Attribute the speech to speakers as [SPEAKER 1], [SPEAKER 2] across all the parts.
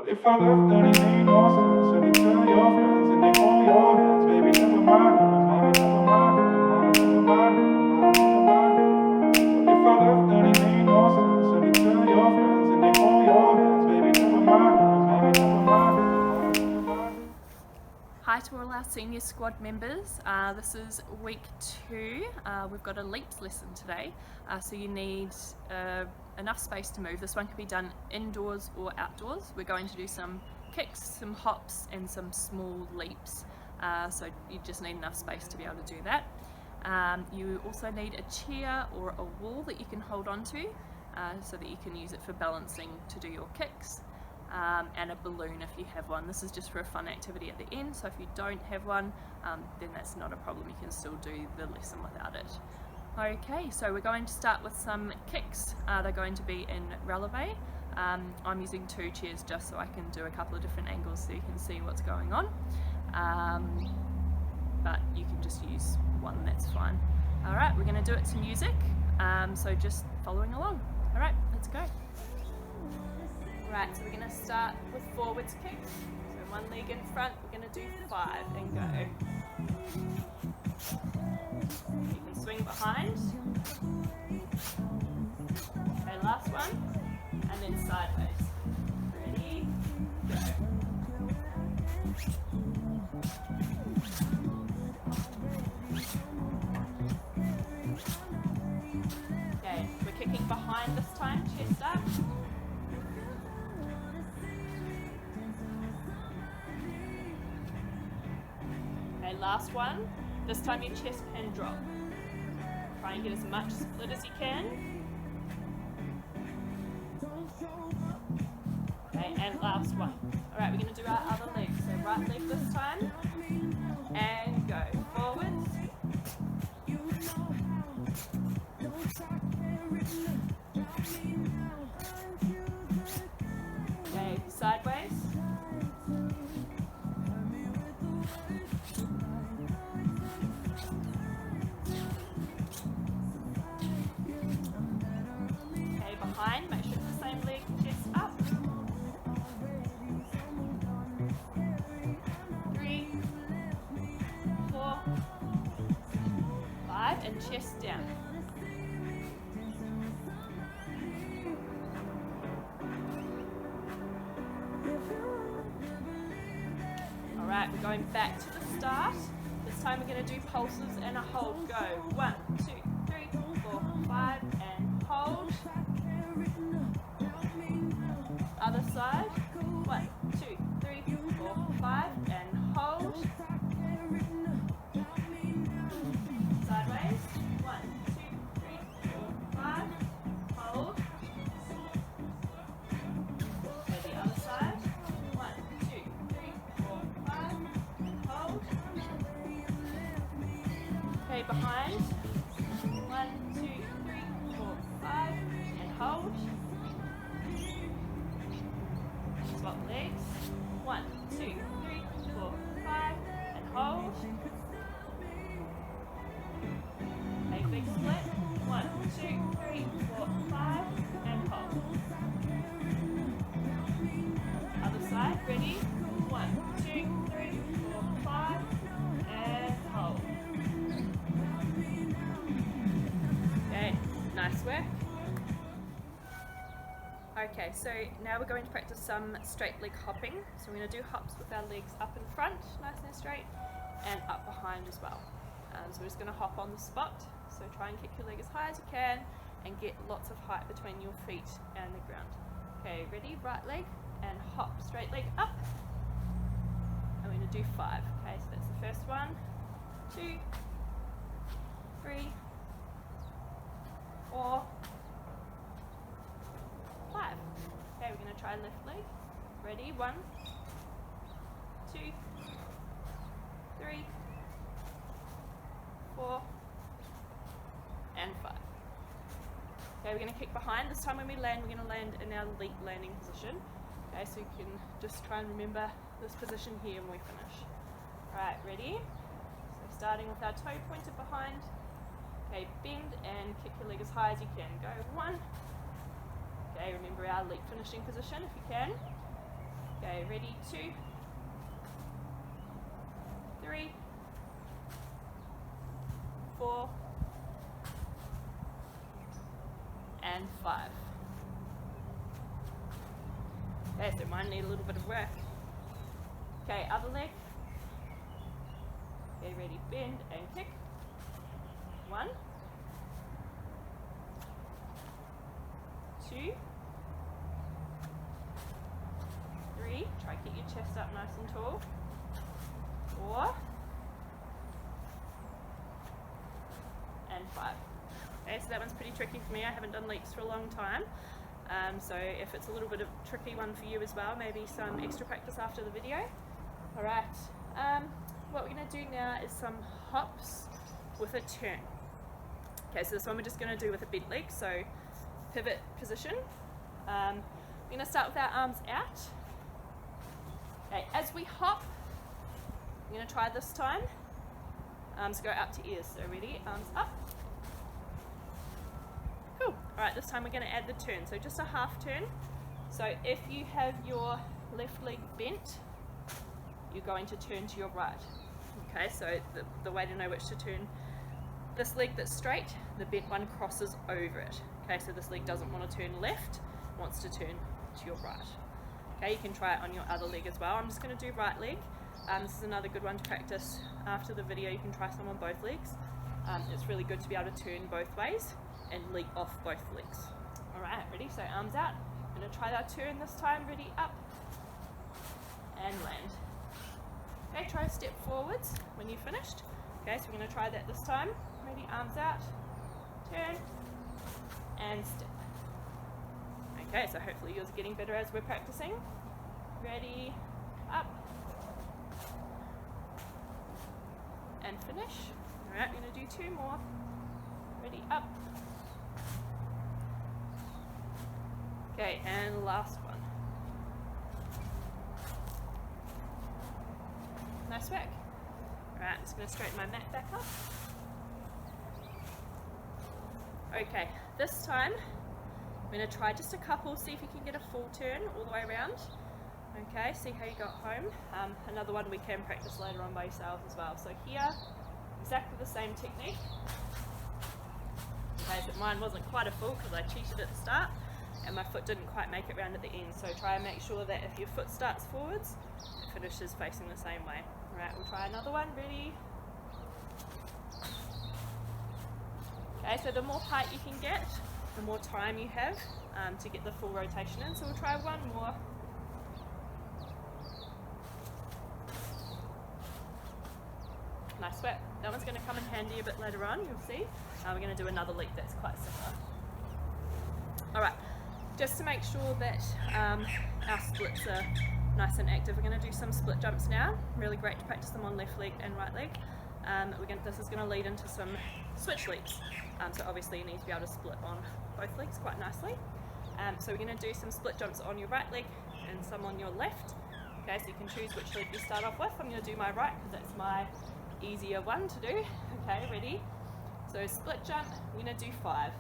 [SPEAKER 1] If I left, then it made no sense. And you tell your friends and they hold your hands. Baby, never mind, never mind, never mind, never mind, never mind, never mind. If I left, then it made no sense. And you tell your friends and they hold your hands. Baby, never mind, never mind, never mind, never mind.
[SPEAKER 2] Hi to all our senior squad members. This is week 2. We've got a leaps lesson today, so you need enough space to move. This one can be done indoors or outdoors. We're going to do some kicks, some hops and some small leaps, so you just need enough space to be able to do that. You also need a chair or a wall that you can hold on to, so that you can use it for balancing to do your kicks. And a balloon if you have one. This is just for a fun activity at the end, so if you don't have one, then that's not a problem. You can still do the lesson without it. Okay, so we're going to start with some kicks. They're going to be in releve. I'm using 2 chairs just so I can do a couple of different angles so you can see what's going on. But you can just use one, that's fine. Alright, we're going to do it to music, so just following along. Alright, let's go. Right, so we're going to start with forwards kicks. So one leg in front, we're going to do 5 and go. You can swing behind. Okay, last one. And then sideways. Ready? Go. Okay, we're kicking behind this time, chest up. Last one. This time your chest can drop. Try and get as much split as you can. Okay, and last one. Alright, we're going to do our other leg. So right leg this time. And go. Forwards. Okay, sideways. Behind, make sure it's the same leg, chest up. 3, 4, 5, and chest down. Alright, we're going back to the start. This time we're going to do pulses and a hold. Go. 1, 2, 3, 4, 5, and hold. Other side. 1, 2, 3, 4, 5, and hold. Sideways. 1, 2, 3, 4, 5. Hold. Okay, the other side. 1, 2, 3, 4, 5. Hold. Okay, behind. 1, 2, 3, 4, 5, and hold. Swap legs. 1, 2, 3, 4, 5, and hold. A big split. 1, 2, 3, 4, 5, and hold. Other side. Ready? 1, 2, 3, 4, 5, and hold. Okay, nice work. Okay, so now we're going to practice some straight leg hopping. So we're going to do hops with our legs up in front, nice and straight, and up behind as well. So we're just going to hop on the spot. So try and kick your leg as high as you can and get lots of height between your feet and the ground. Okay, ready? Right leg and hop, straight leg up. And we're going to do 5. Okay, so that's the first one, 2, 3, 4, 5. Okay, we're going to try left leg. Ready? 1, 2, 3, 4, and 5. Okay, we're going to kick behind. This time when we land, we're going to land in our leap landing position. Okay, so you can just try and remember this position here when we finish. Alright, ready? So starting with our toe pointed behind. Okay, bend and kick your leg as high as you can. Go. 1. Okay, remember our leap finishing position if you can. Okay, ready, 2, 3, 4, and 5. Okay, so mine need a little bit of work. Okay, other leg. Okay, ready, bend and kick. 1, 2, 3, try to get your chest up nice and tall. 4, and 5. Okay, so that one's pretty tricky for me. I haven't done leaps for a long time. So if it's a little bit of a tricky one for you as well, maybe some extra practice after the video. Alright, what we're going to do now is some hops with a turn. Okay, so this one we're just going to do with a bent leg, so pivot position. We're going to start with our arms out. Okay, as we hop, we're going to try this time. Arms go up to ears, so ready, arms up. Cool. Alright, this time we're going to add the turn, so just a half turn. So if you have your left leg bent, you're going to turn to your right. Okay, so the way to know which to turn, this leg that's straight, the bent one crosses over it. Okay, so this leg doesn't want to turn left, wants to turn to your right. Okay, you can try it on your other leg as well. I'm just going to do right leg. This is another good one to practice after the video. You can try some on both legs. It's really good to be able to turn both ways and leap off both legs. Alright, ready? So arms out. I'm going to try that turn this time. Ready? Up. And land. Okay, try a step forwards when you're finished. Okay, so we're going to try that this time. Ready? Arms out. Turn. And step. Okay, so hopefully yours are getting better as we're practicing. Ready? Up. And finish. Alright, we're going to do 2 more. Ready? Up. Okay, and last one. Nice work. Alright, I'm just going to straighten my mat back up. Okay, this time I'm going to try just a couple, see if you can get a full turn all the way around. Okay, see how you got home. Another one we can practice later on by yourselves as well. So here, exactly the same technique. Okay, but mine wasn't quite a full because I cheated at the start and my foot didn't quite make it round at the end. So try and make sure that if your foot starts forwards, it finishes facing the same way. Alright, we'll try another one. Ready? Okay, so the more height you can get, the more time you have to get the full rotation in. So we'll try one more. Nice work. That one's going to come in handy a bit later on, you'll see. We're going to do another leap that's quite similar. Alright, just to make sure that our splits are nice and active, we're going to do some split jumps now. Really great to practice them on left leg and right leg. This is going to lead into some switch leaps. So obviously you need to be able to split on both legs quite nicely. So we're going to do some split jumps on your right leg and some on your left. Okay, so you can choose which leg you start off with. I'm going to do my right because that's my easier one to do. Okay, ready? So split jump, we're going to do 5.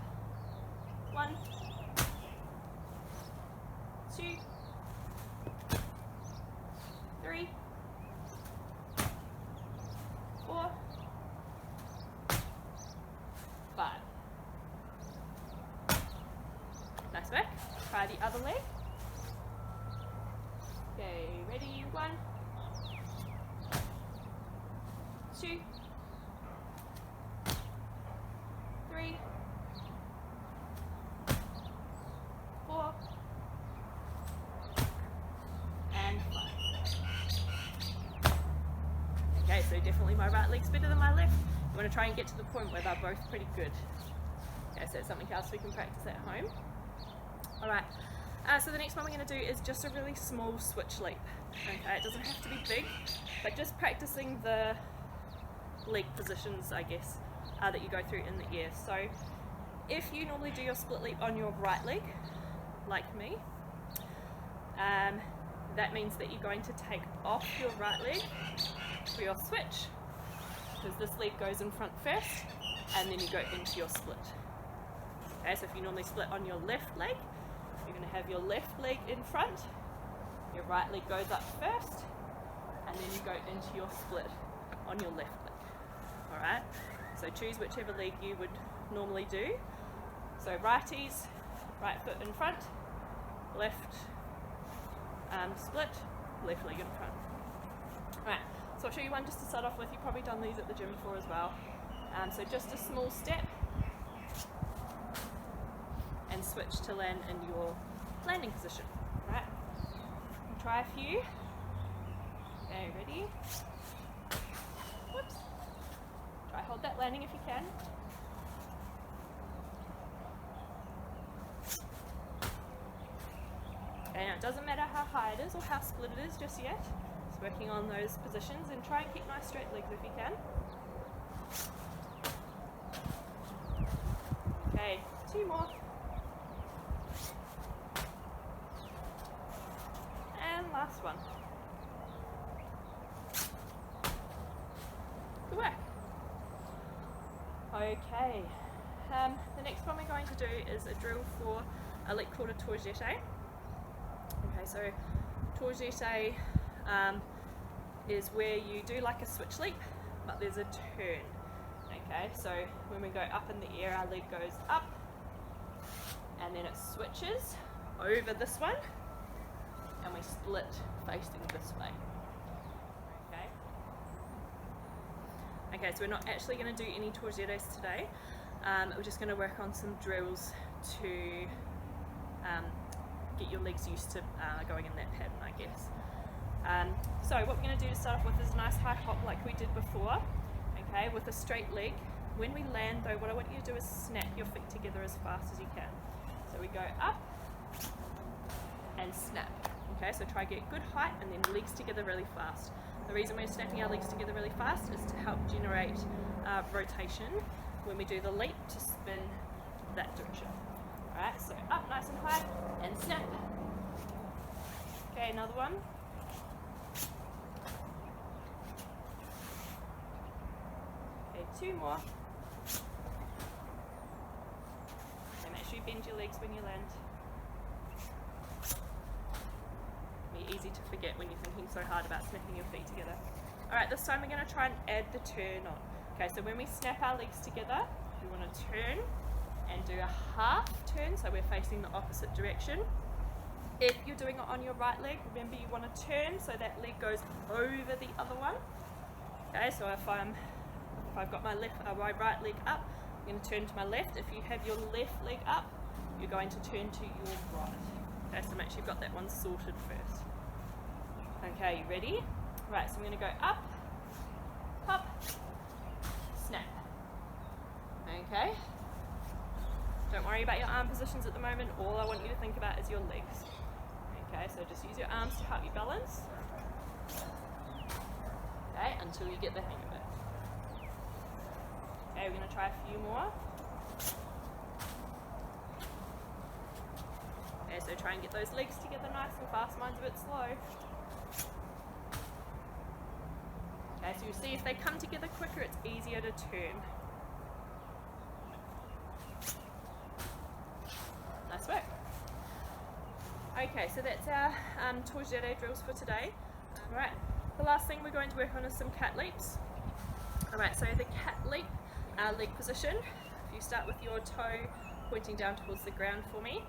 [SPEAKER 2] 1, 2, 3, 4, 5. Nice work. Try the other leg. Okay, ready? 1, 2, 3, 4, and 5. Okay, so definitely my right leg's better than my left. You want to try and get to the point where they're both pretty good. Okay, so it's something else we can practice at home. Alright, so the next one we're going to do is just a really small switch leap. Okay, it doesn't have to be big, but just practicing the leg positions, I guess, that you go through in the air. So if you normally do your split leap on your right leg, like me, that means that you're going to take off your right leg for your switch, because this leg goes in front first and then you go into your split. Okay, so if you normally split on your left leg, you're going to have your left leg in front, Your right leg goes up first, and then you go into your split on your left leg. Alright, so choose whichever leg you would normally do. So righties, right foot in front, left split, left leg in front. Alright, so I'll show you one just to start off with. You've probably done these at the gym before as well. So just a small step and switch to land in your landing position. Alright, try a few. Okay, ready? Whoops. Try hold that landing if you can. Okay, now it doesn't matter how high it is or how split it is just yet. Just working on those positions, and try and keep nice straight legs if you can. Okay, 2 more. And last one. Good work. Okay, the next one we're going to do is a drill for a leap called a Jete. Okay, so Jete is where you do like a switch leap, but there's a turn. Okay, so when we go up in the air, our leg goes up, and then it switches over this one, and we split facing this way. Okay, so we're not actually going to do any Jetes today. We're just going to work on some drills to get your legs used to going in that pattern, I guess. So what we're going to do to start off with is a nice high hop like we did before, okay, with a straight leg. When we land though, what I want you to do is snap your feet together as fast as you can. So we go up and snap. Okay, so try to get good height and then legs together really fast. The reason we're snapping our legs together really fast is to help generate rotation when we do the leap to spin that direction. Alright, so up nice and high and snap. Okay, another one. Okay, 2 more. Okay, make sure you bend your legs when you land. Easy to forget when you're thinking so hard about snapping your feet together. Alright, this time we're going to try and add the turn on. Okay, so when we snap our legs together, we want to turn and do a half turn, so we're facing the opposite direction. If you're doing it on your right leg, remember you want to turn so that leg goes over the other one. Okay, so if I've got my right leg up, I'm going to turn to my left. If you have your left leg up, you're going to turn to your right. Okay, so make sure you've got that one sorted first. Okay, you ready? Right, so I'm going to go up, snap. Okay. Don't worry about your arm positions at the moment. All I want you to think about is your legs. Okay, so just use your arms to help you balance. Okay, until you get the hang of it. Okay, we're going to try a few more. Okay, so try and get those legs together nice and fast. Mine's a bit slow. Okay, so you see if they come together quicker, it's easier to turn. Nice work. Okay, so that's our Jete drills for today. Alright, the last thing we're going to work on is some cat leaps. Alright, so the cat leap, leg position. If you start with your toe pointing down towards the ground for me.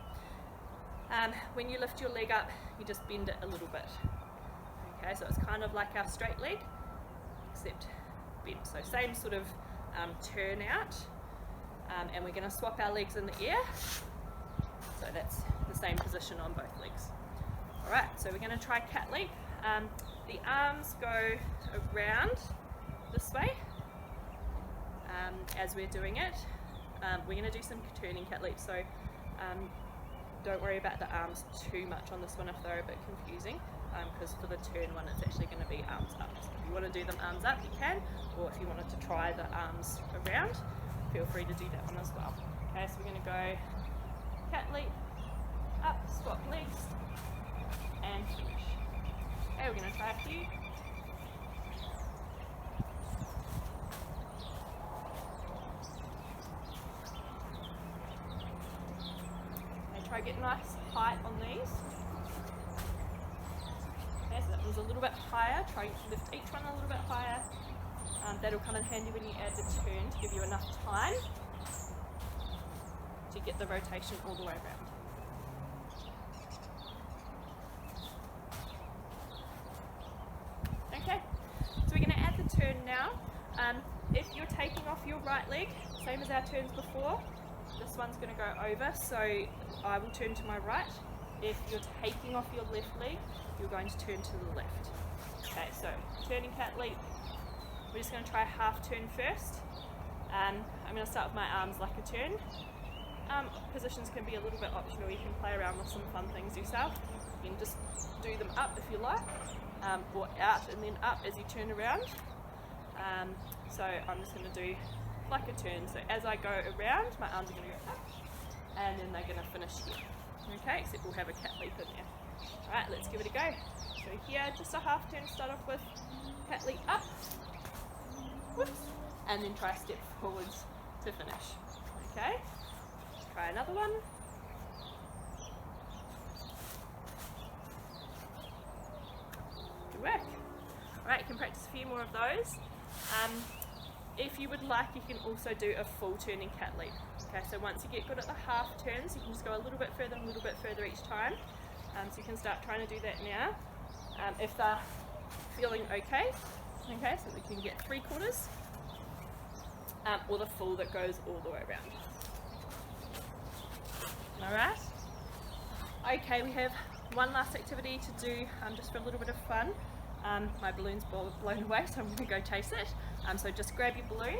[SPEAKER 2] When you lift your leg up, you just bend it a little bit. Okay, so it's kind of like our straight leg, except bent. So same sort of turn out, and we're going to swap our legs in the air. So that's the same position on both legs. Alright, so we're going to try cat leap. The arms go around this way as we're doing it. We're going to do some turning cat leaps, so don't worry about the arms too much on this one if they're a bit confusing, because for the turn one it's actually going to be arms up. So if you want to do them arms up you can, or if you wanted to try the arms around, feel free to do that one as well. Okay, so we're going to go cat leap, up, swap legs, and finish. Okay, we're going to try a few. Try to get nice height on these. ones a little bit higher. Try to lift each one a little bit higher. That'll come in handy when you add the turn to give you enough time to get the rotation all the way around. Okay, so we're going to add the turn now. If you're taking off your right leg, same as our turns before, this one's going to go over, so I will turn to my right. If you're taking off your left leg, you're going to turn to the left. Okay, so turning cat leap. We're just going to try a half turn first. I'm going to start with my arms like a turn. Positions can be a little bit optional. You can play around with some fun things yourself. You can just do them up if you like, or out and then up as you turn around. So I'm just going to do like a turn. So as I go around, my arms are going to go up, and then they're going to finish here. Okay, except we'll have a cat leap in there. Alright, let's give it a go. So here, just a half turn, start off with cat leap up, whoops, and then try step forwards to finish. Okay, try another one. Good work. Alright, you can practice a few more of those. If you would like, you can also do a full turning cat leap. Okay, so once you get good at the half turns, you can just go a little bit further each time. So you can start trying to do that now. If they're feeling okay, so we can get 3/4, or the full that goes all the way around. Alright. Okay, we have one last activity to do just for a little bit of fun. My balloon's blown away, so I'm going to go chase it. So just grab your balloon.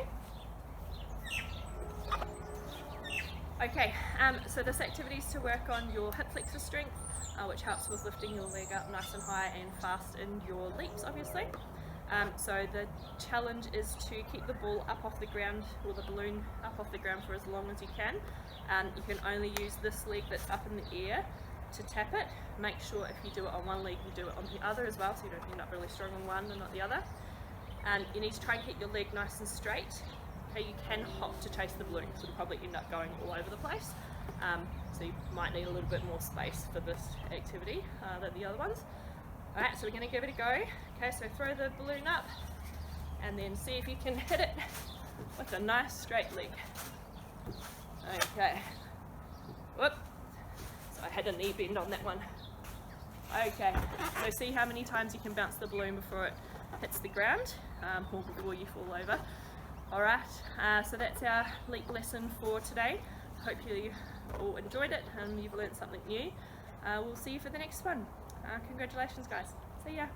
[SPEAKER 2] Okay, so this activity is to work on your hip flexor strength, which helps with lifting your leg up nice and high and fast in your leaps, obviously. So the challenge is to keep the ball up off the ground, or the balloon up off the ground, for as long as you can. You can only use this leg that's up in the air to tap it. Make sure if you do it on one leg, you do it on the other as well, so you don't end up really strong on one and not the other. You need to try and keep your leg nice and straight. Okay, you can hop to chase the balloon, so it'll probably end up going all over the place. So you might need a little bit more space for this activity than the other ones. Alright, so we're going to give it a go. Okay, so throw the balloon up and then see if you can hit it with a nice straight leg. Okay. Whoop. So I had a knee bend on that one. Okay, so see how many times you can bounce the balloon before it hits the ground, or before you fall over. Alright, so that's our leap lesson for today. Hope you all enjoyed it and you've learned something new. We'll see you for the next one. Congratulations guys. See ya.